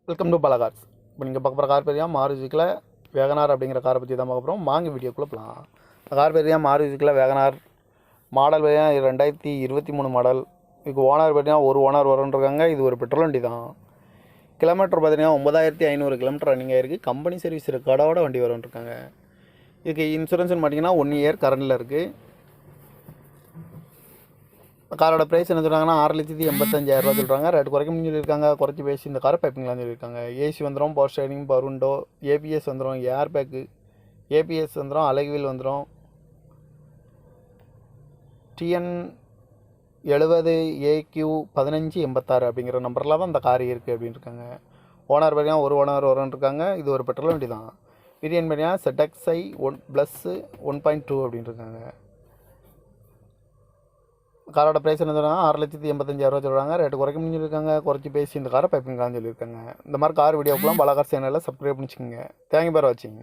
Welcome to பலகார்ஸ். இப்போ நீங்கள் பார்க்க போகிற கார் பேர் மாருதிக்கில் வேகனார் அப்படிங்கிற காரை பற்றி தான் பார்க்க போகிறோம். வாங்க வீடியோக்குள்ளே போகலாம். கார் பேர் மாருதிக்கில் வேகனார். மாடல் பார்த்தீங்கன்னா 2023 மாடல். இதுக்கு ஓனர் பார்த்தீங்கன்னா ஒரு ஓனர் வரும்ன்றிருக்காங்க. இது ஒரு பெட்ரோல் வண்டி தான். கிலோமீட்டர் பார்த்தீங்கன்னா 9500 கிலோமீட்டர் ரன்னிங் ஆகிருக்கு. கம்பெனி சர்வீஸ் ரெக்கார்டோட வண்டி வரும்ன்றிருக்காங்க. இதுக்கு இன்சூரன்ஸ்னு பார்த்தீங்கன்னா 1 இயர் கரண்டில் இருக்குது. காரோட ப்ரைஸ் என்ன சொல்கிறாங்கன்னா 6,85,000 சொல்கிறாங்க. ரேட்டு குறைக்க சொல்லியிருக்காங்க. குறைச்சி பேசி இந்த காரை பைப்பிங்களான்னு சொல்லியிருக்காங்க. ஏசி வந்துடும், power steering, power window, ABS வந்துடும், ஏர் பேக்கு, ஏபிஎஸ் வந்துடும், அலைவீல் வந்துடும். TN 70AQ1586 அப்படிங்கிற நம்பரில் தான் இந்த கார் இருக்குது அப்படின்னு இருக்காங்க. ஓனர் பார்த்தீங்கன்னா ஒரு ஓனர் வரும்ன்றிருக்காங்க. இது ஒரு பெட்ரோல் வண்டி தான். வேரியன்ட் பார்த்தீங்கன்னா ZXi 1+1.2 அப்படின்னு இருக்காங்க. காரோட ப்ரைஸ் என்ன சொல்கிறாங்க 6,85,000 சொல்கிறாங்க. ரேட்டு குறைக்க சொல்லியிருக்காங்க. குறைச்சி பேசி இந்த காரை பைப்பிங்களான்னு சொல்லியிருக்காங்க. இந்த மாதிரி கார் வீடியோக்கெலாம் பலகார் சேனலில் சப்ஸ்கிரைப் பண்ணிச்சுக்கோங்க. தேங்க்யூ ஃபார் வாட்சிங்.